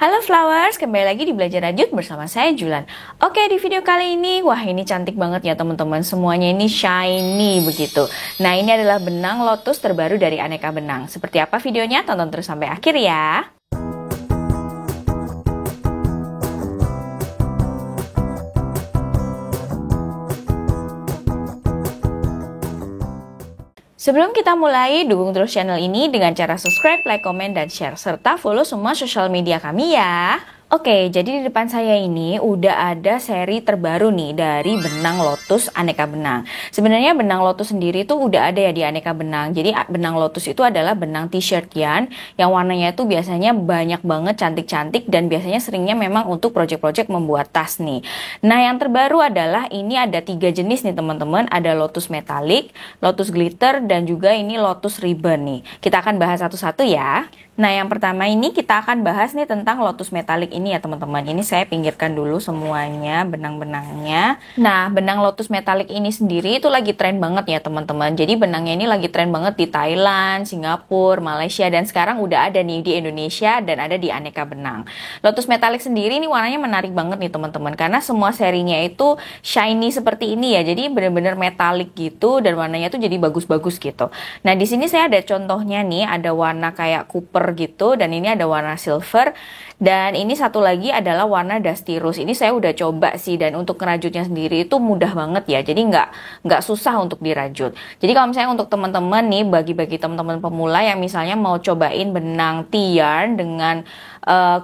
Halo Flowers, kembali lagi di Belajar Rajut bersama saya Julan. Oke, di video kali ini, wah ini cantik banget ya teman-teman. Semuanya ini shiny begitu. Nah, ini adalah benang lotus terbaru dari Aneka Benang. Seperti apa videonya? Tonton terus sampai akhir ya. Sebelum kita mulai, dukung terus channel ini dengan cara subscribe, like, komen, dan share. Serta follow semua sosial media kami ya. Oke, jadi di depan saya ini udah ada seri terbaru nih dari benang lotus Aneka Benang. Sebenarnya benang lotus sendiri tuh udah ada ya di Aneka Benang. Jadi benang lotus itu adalah benang t-shirt yarn yang warnanya itu biasanya banyak banget, cantik-cantik, dan biasanya seringnya memang untuk project-project membuat tas nih. Nah, yang terbaru adalah ini ada 3 jenis nih teman-teman. Ada lotus metalik, lotus glitter, dan juga ini lotus ribbon nih. Kita akan bahas satu-satu ya. Nah, yang pertama ini kita akan bahas nih tentang lotus metalik ini ya teman-teman. Ini saya pinggirkan dulu semuanya benang-benangnya. Nah, benang lotus metalik ini sendiri itu lagi tren banget ya teman-teman. Jadi benangnya ini lagi tren banget di Thailand, Singapura, Malaysia, dan sekarang udah ada nih di Indonesia dan ada di Aneka Benang. Lotus metalik sendiri ini warnanya menarik banget nih teman-teman, karena semua serinya itu shiny seperti ini ya. Jadi bener-bener metalik gitu dan warnanya tuh jadi bagus-bagus gitu. Nah, di sini saya ada contohnya nih, ada warna kayak copper gitu, dan ini ada warna silver, dan ini satu lagi adalah warna dusty rose. Ini saya udah coba sih, dan untuk ngerajutnya sendiri itu mudah banget ya, jadi nggak susah untuk dirajut. Jadi kalau misalnya untuk teman-teman nih, bagi-bagi teman-teman pemula yang misalnya mau cobain benang T-yarn dengan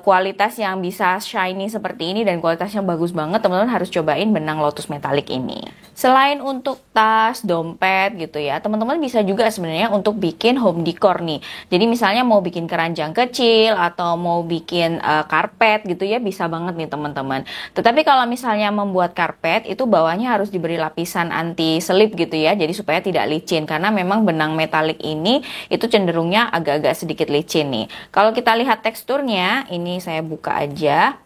kualitas yang bisa shiny seperti ini dan kualitasnya bagus banget, teman-teman harus cobain benang lotus metalik ini. Selain untuk tas, dompet gitu ya, teman-teman bisa juga sebenarnya untuk bikin home decor nih. Jadi misalnya mau bikin keranjang kecil atau mau bikin karpet gitu ya, bisa banget nih teman-teman. Tetapi kalau misalnya membuat karpet itu bawahnya harus diberi lapisan anti selip gitu ya, jadi supaya tidak licin, karena memang benang metalik ini itu cenderungnya agak-agak sedikit licin nih. Kalau kita lihat teksturnya, ini saya buka aja.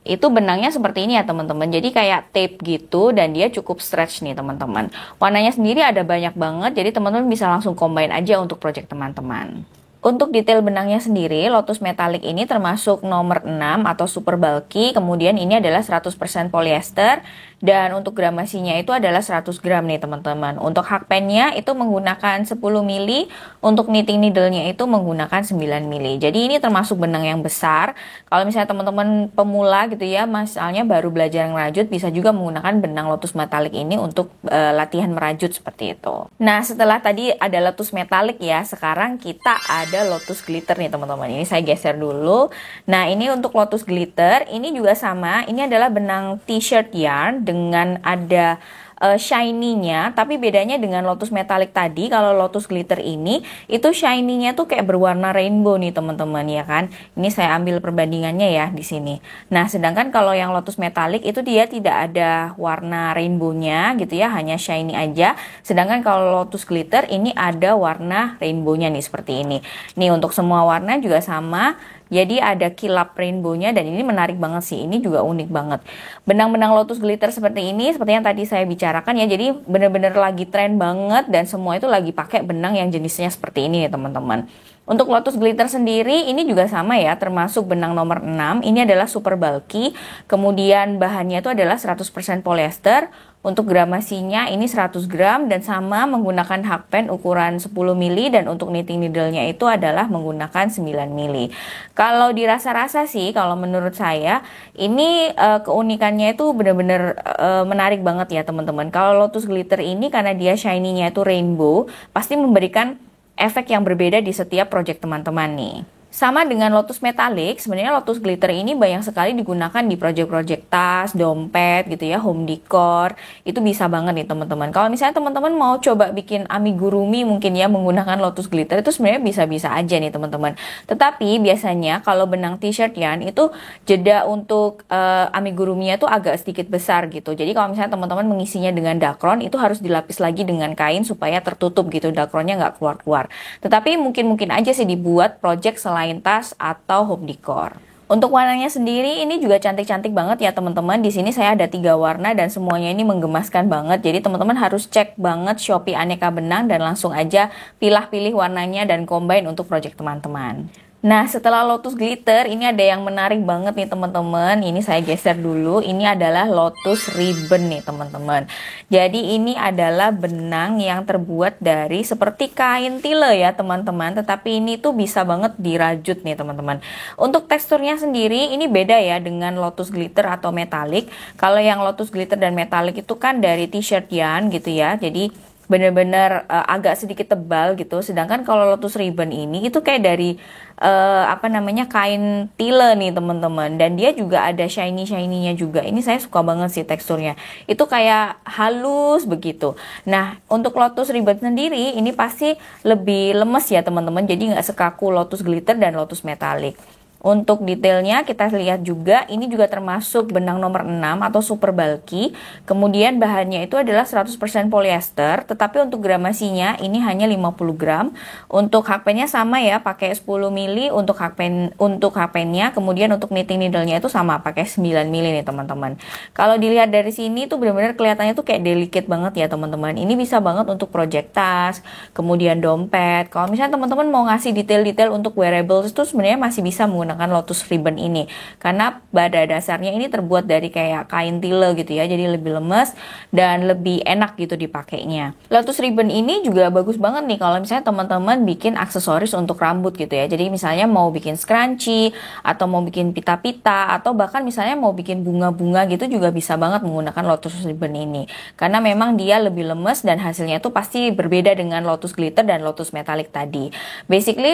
Itu benangnya seperti ini ya teman-teman. Jadi kayak tape gitu, dan dia cukup stretch nih teman-teman. Warnanya sendiri ada banyak banget, jadi teman-teman bisa langsung combine aja untuk project teman-teman. Untuk detail benangnya sendiri, lotus metalik ini termasuk nomor 6 atau super bulky. Kemudian ini adalah 100% polyester, dan untuk gramasinya itu adalah 100 gram nih teman-teman. Untuk hakpennya itu menggunakan 10 mili, untuk knitting needle-nya itu menggunakan 9 mili. Jadi ini termasuk benang yang besar. Kalau misalnya teman-teman pemula gitu ya, misalnya baru belajar ngerajut, bisa juga menggunakan benang lotus metalik ini untuk latihan merajut seperti itu. Nah, setelah tadi ada lotus metalik ya, sekarang kita ada lotus glitter nih teman-teman. Ini saya geser dulu. Nah, ini untuk lotus glitter, ini juga sama. Ini adalah benang t-shirt yarn dengan ada shiny-nya, tapi bedanya dengan lotus metalik tadi, kalau lotus glitter ini itu shiny-nya tuh kayak berwarna rainbow nih teman-teman ya kan. Ini saya ambil perbandingannya ya di sini. Nah, sedangkan kalau yang lotus metalik itu dia tidak ada warna rainbow-nya gitu ya, hanya shiny aja. Sedangkan kalau lotus glitter ini ada warna rainbow-nya nih seperti ini. Nih untuk semua warna juga sama. Jadi ada kilap rainbow-nya, dan ini menarik banget sih. Ini juga unik banget. Benang-benang lotus glitter seperti ini, seperti yang tadi saya bicarakan ya. Jadi bener-bener lagi tren banget, dan semua itu lagi pakai benang yang jenisnya seperti ini ya teman-teman. Untuk lotus glitter sendiri ini juga sama ya, termasuk benang nomor 6. Ini adalah super bulky. Kemudian bahannya itu adalah 100% polyester. Untuk gramasinya ini 100 gram dan sama menggunakan hakpen ukuran 10 mili, dan untuk knitting needle-nya itu adalah menggunakan 9 mili. Kalau dirasa-rasa sih, kalau menurut saya ini keunikannya itu benar-benar menarik banget ya teman-teman. Kalau lotus glitter ini karena dia shiny-nya itu rainbow, pasti memberikan efek yang berbeda di setiap project teman-teman nih. Sama dengan lotus metalik, sebenarnya lotus glitter ini banyak sekali digunakan di project-project tas, dompet gitu ya, home decor. Itu bisa banget nih teman-teman. Kalau misalnya teman-teman mau coba bikin amigurumi mungkin ya menggunakan lotus glitter, itu sebenarnya bisa-bisa aja nih teman-teman. Tetapi biasanya kalau benang t-shirt yarn itu jeda untuk amiguruminya itu agak sedikit besar gitu. Jadi kalau misalnya teman-teman mengisinya dengan dakron, itu harus dilapis lagi dengan kain supaya tertutup gitu, dakronnya nggak keluar-keluar. Tetapi mungkin aja sih dibuat project selain tas atau home decor. Untuk warnanya sendiri ini juga cantik-cantik banget ya teman-teman. Di sini saya ada 3 warna dan semuanya ini menggemaskan banget. Jadi teman-teman harus cek banget Shopee Aneka Benang dan langsung aja pilih-pilih warnanya dan combine untuk project teman-teman. Nah, setelah Lotus Glitter, ini ada yang menarik banget nih teman-teman. Ini saya geser dulu. Ini adalah Lotus Ribbon nih teman-teman. Jadi ini adalah benang yang terbuat dari seperti kain tile ya teman-teman. Tetapi ini tuh bisa banget dirajut nih teman-teman. Untuk teksturnya sendiri ini beda ya dengan Lotus Glitter atau metalik. Kalau yang Lotus Glitter dan metalik itu kan dari t-shirt yarn gitu ya. Jadi bener-bener agak sedikit tebal gitu. Sedangkan kalau Lotus Ribbon ini itu kayak dari apa namanya kain tile nih teman-teman. Dan dia juga ada shiny-shiny-nya juga. Ini saya suka banget sih teksturnya. Itu kayak halus begitu. Nah, untuk Lotus Ribbon sendiri ini pasti lebih lemes ya teman-teman. Jadi nggak sekaku Lotus Glitter dan Lotus Metallic. Untuk detailnya kita lihat juga ini juga termasuk benang nomor 6 atau super bulky. Kemudian bahannya itu adalah 100% polyester, tetapi untuk gramasinya ini hanya 50 gram. Untuk hakpennya sama ya, pakai 10 mili untuk hakpennya. Kemudian untuk knitting needle-nya itu sama, pakai 9 mili nih teman-teman. Kalau dilihat dari sini tuh benar-benar kelihatannya tuh kayak delicate banget ya teman-teman. Ini bisa banget untuk project tas, kemudian dompet. Kalau misalnya teman-teman mau ngasih detail-detail untuk wearables itu sebenarnya masih bisa menggunakan Lotus Ribbon ini karena pada dasarnya ini terbuat dari kayak kain tile gitu ya, jadi lebih lemes dan lebih enak gitu dipakainya. Lotus Ribbon ini juga bagus banget nih kalau misalnya teman-teman bikin aksesoris untuk rambut gitu ya. Jadi misalnya mau bikin scrunchie atau mau bikin pita-pita atau bahkan misalnya mau bikin bunga-bunga gitu juga bisa banget menggunakan Lotus Ribbon ini karena memang dia lebih lemes dan hasilnya itu pasti berbeda dengan Lotus Glitter dan Lotus Metallic tadi. Basically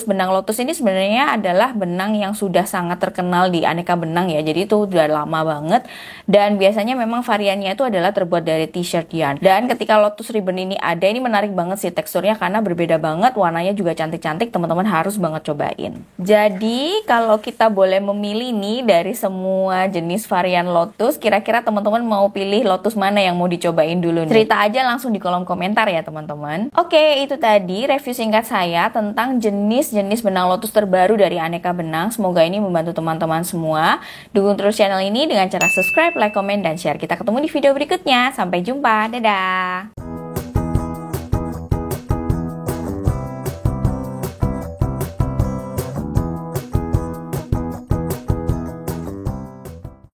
benang Lotus ini sebenarnya adalah benang yang sudah sangat terkenal di aneka benang ya, jadi itu udah lama banget dan biasanya memang variannya itu adalah terbuat dari t-shirt yarn. Dan ketika Lotus Ribbon ini ada, ini menarik banget sih teksturnya karena berbeda banget, warnanya juga cantik-cantik, teman-teman harus banget cobain. Jadi kalau kita boleh memilih nih dari semua jenis varian Lotus, kira-kira teman-teman mau pilih Lotus mana yang mau dicobain dulu nih? Cerita aja langsung di kolom komentar ya teman-teman. Oke, itu tadi review singkat saya tentang jenis-jenis benang Lotus terbaru dari aneka benang. Semoga ini membantu teman-teman semua. Dukung terus channel ini dengan cara subscribe, like, komen, dan share. Kita ketemu di video berikutnya. Sampai jumpa. Dadah!